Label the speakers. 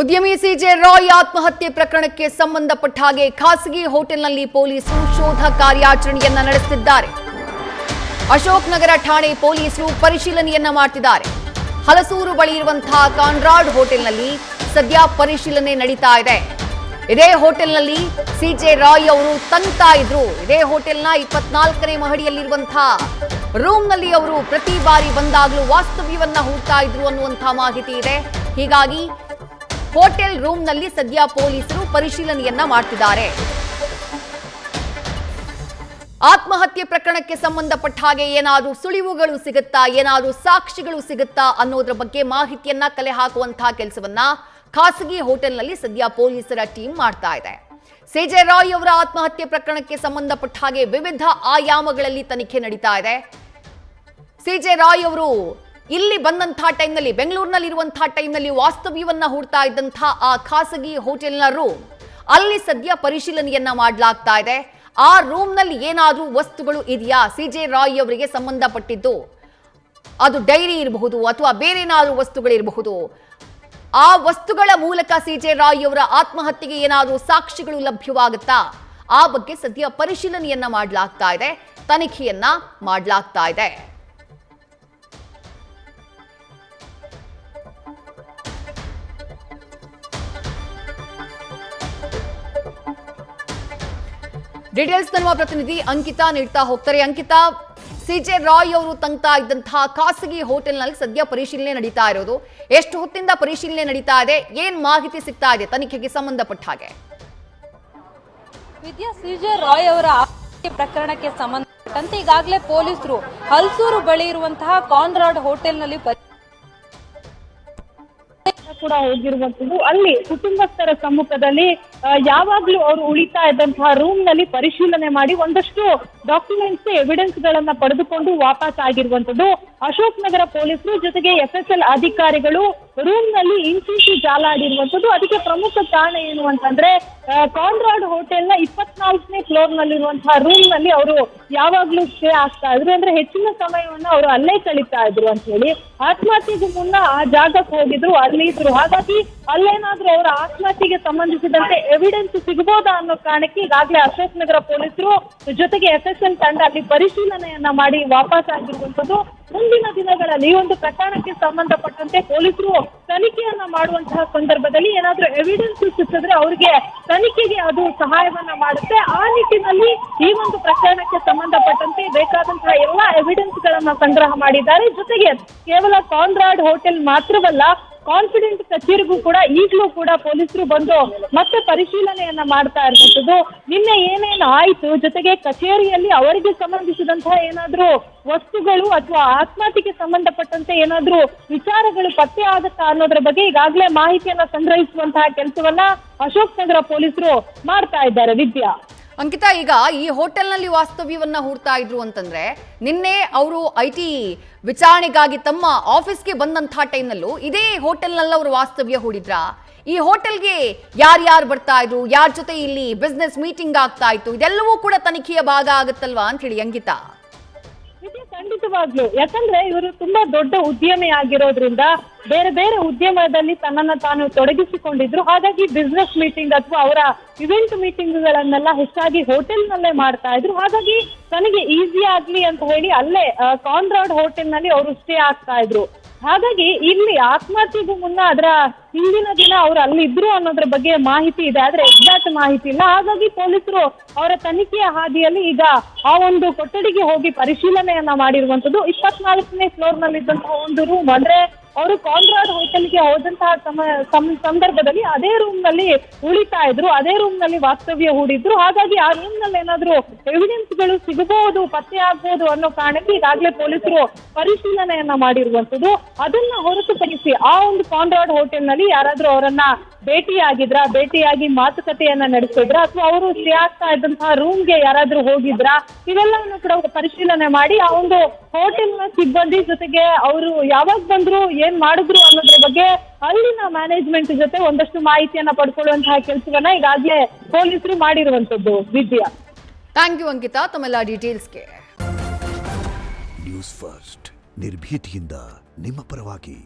Speaker 1: ಉದ್ಯಮಿ ಸಿಜೆ ರಾಯ್ ಆತ್ಮಹತ್ಯೆ ಪ್ರಕರಣಕ್ಕೆ ಸಂಬಂಧಪಟ್ಟ ಹಾಗೆ ಖಾಸಗಿ ಹೋಟೆಲ್ನಲ್ಲಿ ಪೊಲೀಸರು ಶೋಧ ಕಾರ್ಯಾಚರಣೆಯನ್ನ ನಡೆಸುತ್ತಿದ್ದಾರೆ. ಅಶೋಕ್ ನಗರ ಠಾಣೆ ಪೊಲೀಸರು ಪರಿಶೀಲನೆಯನ್ನ ಮಾಡುತ್ತಿದ್ದಾರೆ. ಹಲಸೂರು ಬಳಿ ಇರುವಂತಹ ಕಾನ್ರಾಡ್ ಹೋಟೆಲ್ನಲ್ಲಿ ಸದ್ಯ ಪರಿಶೀಲನೆ ನಡೀತಾ ಇದೆ. ಇದೇ ಹೋಟೆಲ್ನಲ್ಲಿ ಸಿಜೆ ರಾಯ್ ಅವರು ತಂಗ್ತಾ ಇದ್ರು. ಇದೇ ಹೋಟೆಲ್ನ 24ನೇ ಮಹಡಿಯಲ್ಲಿರುವಂತಹ ರೂಮ್ನಲ್ಲಿ ಅವರು ಪ್ರತಿ ಬಾರಿ ಬಂದಾಗಲೂ ವಾಸ್ತವ್ಯವನ್ನ ಹೂಡ್ತಾ ಇದ್ರು ಅನ್ನುವಂತಹ ಮಾಹಿತಿ ಇದೆ. ಹೀಗಾಗಿ ಹೋಟೆಲ್ ರೂಮ್ನಲ್ಲಿ ಸದ್ಯ ಪೊಲೀಸರು ಪರಿಶೀಲನೆಯನ್ನ ಮಾಡುತ್ತಿದ್ದಾರೆ. ಆತ್ಮಹತ್ಯೆ ಪ್ರಕರಣಕ್ಕೆ ಸಂಬಂಧಪಟ್ಟ ಹಾಗೆ ಏನಾದರೂ ಸುಳಿವುಗಳು ಸಿಗುತ್ತಾ, ಏನಾದರೂ ಸಾಕ್ಷಿಗಳು ಸಿಗುತ್ತಾ ಅನ್ನೋದ್ರ ಬಗ್ಗೆ ಮಾಹಿತಿಯನ್ನ ಕಲೆ ಹಾಕುವಂತಹ ಕೆಲಸವನ್ನ ಖಾಸಗಿ ಹೋಟೆಲ್ನಲ್ಲಿ ಸದ್ಯ ಪೊಲೀಸರ ಟೀಮ್ ಮಾಡ್ತಾ ಇದೆ. ಸಿಜೆ ರಾಯ್ ಅವರ ಆತ್ಮಹತ್ಯೆ ಪ್ರಕರಣಕ್ಕೆ ಸಂಬಂಧಪಟ್ಟ ಹಾಗೆ ವಿವಿಧ ಆಯಾಮಗಳಲ್ಲಿ ತನಿಖೆ ನಡೀತಾ ಇದೆ. ಸಿಜೆ ರಾಯ್ ಅವರು ಇಲ್ಲಿ ಬಂದಂತಹ ಟೈಮ್ನಲ್ಲಿ, ಬೆಂಗಳೂರಿನಲ್ಲಿ ಇರುವಂತಹ ಟೈಮ್ನಲ್ಲಿ ವಾಸ್ತವ್ಯವನ್ನ ಹೂಡ್ತಾ ಇದ್ದಂತಹ ಆ ಖಾಸಗಿ ಹೋಟೆಲ್ನ ರೂಮ್ ಅಲ್ಲಿ ಸದ್ಯ ಪರಿಶೀಲನೆಯನ್ನ ಮಾಡಲಾಗ್ತಾ ಇದೆ. ಆ ರೂಮ್ನಲ್ಲಿ ಏನಾದರೂ ವಸ್ತುಗಳು ಇದೆಯಾ ಸಿಜೆ ರಾಯ್ ಅವರಿಗೆ ಸಂಬಂಧಪಟ್ಟಿದ್ದು, ಅದು ಡೈರಿ ಇರಬಹುದು ಅಥವಾ ಬೇರೆ ಏನಾದರೂ ವಸ್ತುಗಳಿರಬಹುದು. ಆ ವಸ್ತುಗಳ ಮೂಲಕ ಸಿಜೆ ರಾಯ್ ಅವರ ಆತ್ಮಹತ್ಯೆಗೆ ಏನಾದರೂ ಸಾಕ್ಷಿಗಳು ಲಭ್ಯವಾಗುತ್ತಾ, ಆ ಬಗ್ಗೆ ಸದ್ಯ ಪರಿಶೀಲನೆಯನ್ನ ಮಾಡಲಾಗ್ತಾ ಇದೆ, ತನಿಖೆಯನ್ನ ಮಾಡಲಾಗ್ತಾ ಇದೆ. ಡೀಟೇಲ್ಸ್ ನಮ್ಮ ಪ್ರತಿನಿಧಿ ಅಂಕಿತಾ ನೀಡ್ತಾ ಹೋಗ್ತಾರೆ. ಅಂಕಿತಾ, ಸಿಜೆ ರಾಯ್ ಅವರು ತಂಗ್ತಾ ಇದ್ದಂತಹ ಖಾಸಗಿ ಹೋಟೆಲ್ನಲ್ಲಿ ಸದ್ಯ ಪರಿಶೀಲನೆ ನಡೀತಾ ಇರೋದು. ಎಷ್ಟು ಹೊತ್ತಿಂದ ಪರಿಶೀಲನೆ ನಡೀತಾ ಇದೆ, ಏನ್ ಮಾಹಿತಿ ಸಿಗ್ತಾ ಇದೆ ತನಿಖೆಗೆ ಸಂಬಂಧಪಟ್ಟ ಹಾಗೆ?
Speaker 2: ವಿದ್ಯಾ, ಸಿಜೆ ರಾಯ್ ಅವರ ಆತ್ಮಹತ್ಯೆ ಪ್ರಕರಣಕ್ಕೆ ಸಂಬಂಧಪಟ್ಟಂತೆ ಈಗಾಗಲೇ ಪೊಲೀಸರು ಹಲಸೂರು ಬಳಿ ಇರುವಂತಹ ಕಾನ್ರಾಡ್ ಹೋಟೆಲ್ನಲ್ಲಿ
Speaker 3: ಕೂಡ ಹೋಗಿರುವಂತದ್ದು. ಅಲ್ಲಿ ಕುಟುಂಬಸ್ಥರ ಸಮ್ಮುಖದಲ್ಲಿ ಯಾವಾಗ್ಲೂ ಅವರು ಉಳಿತಾ ಇದ್ದಂತಹ ರೂಮ್ ನಲ್ಲಿ ಪರಿಶೀಲನೆ ಮಾಡಿ ಒಂದಷ್ಟು ಡಾಕ್ಯುಮೆಂಟ್ಸ್ ಎವಿಡೆನ್ಸ್ ಗಳನ್ನ ಪಡೆದುಕೊಂಡು ವಾಪಸ್ ಆಗಿರುವಂತದ್ದು. ಅಶೋಕ್ ನಗರ ಪೊಲೀಸರು ಜೊತೆಗೆ FSL ಅಧಿಕಾರಿಗಳು ರೂಮ್ ನಲ್ಲಿ ಇಂಚಿಂಚು ಜಾಲಾಡಿರುವಂತದ್ದು. ಅದಕ್ಕೆ ಪ್ರಮುಖ ಕಾರಣ ಏನು ಅಂತಂದ್ರೆ, ಕಾನ್ರಾಡ್ ಹೋಟೆಲ್ ನ 24ನೇ ಫ್ಲೋರ್ ನಲ್ಲಿರುವಂತಹ ರೂಮ್ ನಲ್ಲಿ ಅವರು ಯಾವಾಗ್ಲೂ ಸ್ಟೇ ಆಗ್ತಾ ಇದ್ರು. ಅಂದ್ರೆ ಹೆಚ್ಚಿನ ಸಮಯವನ್ನ ಅವರು ಅಲ್ಲೇ ಕಳೀತಾ ಇದ್ರು ಅಂತ ಹೇಳಿ ಆತ್ಮಹತ್ಯೆಗೂ ಮುನ್ನ ಆ ಜಾಗಕ್ಕೆ ಹೋಗಿದ್ರು, ಅಲ್ಲಿ ಇದ್ರು. ಹಾಗಾಗಿ ಅಲ್ಲೇನಾದ್ರೂ ಅವರ ಆತ್ಮಹತ್ಯೆಗೆ ಸಂಬಂಧಿಸಿದಂತೆ ಎವಿಡೆನ್ಸ್ ಸಿಗಬಹುದಾ ಅನ್ನೋ ಕಾರಣಕ್ಕೆ ಈಗಾಗಲೇ ಅಶೋಕ್ ನಗರ ಪೊಲೀಸರು ಜೊತೆಗೆ FSL ತಂಡ ಅಲ್ಲಿ ಪರಿಶೀಲನೆಯನ್ನ ಮಾಡಿ ವಾಪಸ್ ಆಗಿರುವಂತದ್ದು. ಮುಂದಿನ ದಿನಗಳಲ್ಲಿ ಈ ಒಂದು ಪ್ರಕರಣಕ್ಕೆ ಸಂಬಂಧಪಟ್ಟಂತೆ ಪೊಲೀಸರು ತನಿಖೆಯನ್ನ ಮಾಡುವಂತಹ ಸಂದರ್ಭದಲ್ಲಿ ಏನಾದ್ರೂ ಎವಿಡೆನ್ಸ್ ಸಿಕ್ಕಿದ್ರೆ ಅವರಿಗೆ ತನಿಖೆಗೆ ಅದು ಸಹಾಯವನ್ನ ಮಾಡುತ್ತೆ. ಆ ನಿಟ್ಟಿನಲ್ಲಿ ಈ ಒಂದು ಪ್ರಕರಣಕ್ಕೆ ಸಂಬಂಧಪಟ್ಟಂತೆ ಬೇಕಾದಂತಹ ಎಲ್ಲಾ ಎವಿಡೆನ್ಸ್ ಗಳನ್ನ ಸಂಗ್ರಹ ಮಾಡಿದ್ದಾರೆ. ಜೊತೆಗೆ ಕೇವಲ ಕಾನ್ರಾಡ್ ಹೋಟೆಲ್ ಮಾತ್ರವಲ್ಲ, ಕಾನ್ಫಿಡೆಂಟ್ ಕಚೇರಿಗೂ ಕೂಡ ಈಗಲೂ ಕೂಡ ಪೊಲೀಸರು ಬಂದು ಮತ್ತೆ ಪರಿಶೀಲನೆಯನ್ನ ಮಾಡ್ತಾ ಇರುವಂತದ್ದು. ನಿನ್ನೆ ಏನೇನು ಆಯ್ತು, ಜೊತೆಗೆ ಕಚೇರಿಯಲ್ಲಿ ಅವರಿಗೆ ಸಂಬಂಧಿಸಿದಂತಹ ಏನಾದ್ರೂ ವಸ್ತುಗಳು ಅಥವಾ ಆತ್ಮಹತ್ಯೆಗೆ ಸಂಬಂಧಪಟ್ಟಂತೆ ಏನಾದ್ರೂ ವಿಚಾರಗಳು ಪತ್ತೆ ಆಗುತ್ತಾ ಅನ್ನೋದ್ರ ಬಗ್ಗೆ ಈಗಾಗಲೇ ಮಾಹಿತಿಯನ್ನ ಸಂಗ್ರಹಿಸುವಂತಹ ಕೆಲಸವನ್ನ ಅಶೋಕ್ ನಗರ ಪೊಲೀಸರು ಮಾಡ್ತಾ ಇದ್ದಾರೆ. ವಿದ್ಯಾ,
Speaker 1: ಅಂಕಿತಾ, ಈಗ ಈ ಹೋಟೆಲ್ನಲ್ಲಿ ವಾಸ್ತವ್ಯವನ್ನ ಹೂಡ್ತಾ ಇದ್ರು ಅಂತಂದ್ರೆ, ನಿನ್ನೆ ಅವರು IT ವಿಚಾರಣೆಗಾಗಿ ತಮ್ಮ ಆಫೀಸ್ಗೆ ಬಂದಂತಹ ಟೈಮ್ನಲ್ಲೂ ಇದೇ ಹೋಟೆಲ್ನಲ್ಲಿ ಅವರು ವಾಸ್ತವ್ಯ ಹೂಡಿದ್ರ? ಈ ಹೋಟೆಲ್ಗೆ ಯಾರ್ಯಾರು ಬರ್ತಾ ಇದ್ರು, ಯಾರ ಜೊತೆ ಇಲ್ಲಿ ಬಿಸ್ನೆಸ್ ಮೀಟಿಂಗ್ ಆಗ್ತಾ ಇತ್ತು, ಇದೆಲ್ಲವೂ ಕೂಡ ತನಿಖೆಯ ಭಾಗ ಆಗುತ್ತಲ್ವಾ ಅಂತ ಹೇಳಿ ಅಂಕಿತಾ?
Speaker 3: ಖಂಡಿತವಾಗ್ಲು, ಯಾಕಂದ್ರೆ ಇವರು ತುಂಬಾ ದೊಡ್ಡ ಉದ್ಯಮಿ ಆಗಿರೋದ್ರಿಂದ ಬೇರೆ ಬೇರೆ ಉದ್ಯಮದಲ್ಲಿ ತನ್ನನ್ನ ತಾನು ತೊಡಗಿಸಿಕೊಂಡಿದ್ರು. ಹಾಗಾಗಿ ಬಿಸ್ನೆಸ್ ಮೀಟಿಂಗ್ ಅಥವಾ ಅವರ ಇವೆಂಟ್ ಮೀಟಿಂಗ್ ಗಳನ್ನೆಲ್ಲ ಹೆಚ್ಚಾಗಿ ಹೋಟೆಲ್ ನಲ್ಲೇ ಮಾಡ್ತಾ ಇದ್ರು. ಹಾಗಾಗಿ ತನಗೆ ಈಸಿ ಆಗ್ಲಿ ಅಂತ ಹೇಳಿ ಅಲ್ಲೇ ಕಾನ್ರಾಡ್ ಹೋಟೆಲ್ ನಲ್ಲಿ ಅವರು ಸ್ಟೇ ಆಗ್ತಾ ಇದ್ರು. ಹಾಗಾಗಿ ಇಲ್ಲಿ ಆತ್ಮಹತ್ಯೆಗೂ ಮುನ್ನ ಅದರ ಹಿಂದಿನ ದಿನ ಅವರು ಅಲ್ಲಿದ್ರು ಅನ್ನೋದ್ರ ಬಗ್ಗೆ ಮಾಹಿತಿ ಇದೆ, ಆದ್ರೆ ಎಕ್ಸಾಕ್ಟ್ ಮಾಹಿತಿ ಇಲ್ಲ. ಹಾಗಾಗಿ ಪೊಲೀಸರು ಅವರ ತನಿಖೆಯ ಹಾದಿಯಲ್ಲಿ ಈಗ ಆ ಒಂದು ಕೊಠಡಿಗೆ ಹೋಗಿ ಪರಿಶೀಲನೆಯನ್ನ ಮಾಡಿರುವಂತದ್ದು. 24ನೇ ಫ್ಲೋರ್ ನಲ್ಲಿ ಇದ್ದಂತಹ ಒಂದು ರೂಮ್, ಅಂದ್ರೆ ಅವರು ಕಾನ್ರಾಡ್ ಹೋಟೆಲ್ಗೆ ಹೋದಂತಹ ಸಂದರ್ಭದಲ್ಲಿ ಅದೇ ರೂಮ್ ನಲ್ಲಿ ಉಳಿತಾ ಇದ್ರು, ಅದೇ ರೂಮ್ ನಲ್ಲಿ ವಾಸ್ತವ್ಯ ಹೂಡಿದ್ರು. ಹಾಗಾಗಿ ಆ ರೂಮ್ ನಲ್ಲಿ ಏನಾದ್ರೂ ಎವಿಡೆನ್ಸ್ ಗಳು ಸಿಗಬಹುದು, ಪತ್ತೆ ಆಗ್ಬಹುದು ಅನ್ನೋ ಕಾರಣಕ್ಕೆ ಈಗಾಗಲೇ ಪೊಲೀಸರು ಪರಿಶೀಲನೆಯನ್ನ ಮಾಡಿರುವಂತದ್ದು. ಅದನ್ನ ಹೊರತುಪಡಿಸಿ ಆ ಒಂದು ಕಾನ್ರಾಡ್ ಹೋಟೆಲ್ ನಲ್ಲಿ ಯಾರಾದ್ರೂ ಅವರನ್ನ ಭೇಟಿಯಾಗಿ ಮಾತುಕತೆಯನ್ನ ನಡೆಸಿದ್ರ ಅಥವಾ ಅವರು ಸ್ಟೇ ಆಗ್ತಾ ಇದ್ದಂತಹ ರೂಮ್ಗೆ ಯಾರಾದ್ರೂ ಹೋಗಿದ್ರ, ಇವೆಲ್ಲವನ್ನು ಕೂಡ ಪರಿಶೀಲನೆ ಮಾಡಿ ಆ ಒಂದು ಹೋಟೆಲ್ನ ಸಿಬ್ಬಂದಿ ಜೊತೆಗೆ ಅವರು ಯಾವಾಗ ಬಂದ್ರು, ಏನ್ ಮಾಡಿದ್ರು ಅನ್ನೋದ್ರ ಬಗ್ಗೆ ಅಲ್ಲಿನ ಮ್ಯಾನೇಜ್ಮೆಂಟ್ ಜೊತೆ ಒಂದಷ್ಟು ಮಾಹಿತಿಯನ್ನ ಪಡ್ಕೊಳ್ಳುವಂತಹ ಕೆಲಸವನ್ನ ಈಗಾಗಲೇ ಪೊಲೀಸರು ಮಾಡಿರುವಂತದ್ದು. ವಿದ್ಯಾ,
Speaker 1: ಥ್ಯಾಂಕ್ ಯು ಅಂಕಿತಾ ತಮ್ಮೆಲ್ಲ ಡೀಟೇಲ್ಸ್ಗೆ.
Speaker 4: ನ್ಯೂಸ್ ಫಸ್ಟ್, ನಿರ್ಭೀತಿಯಿಂದ ನಿಮ್ಮ ಪರವಾಗಿ.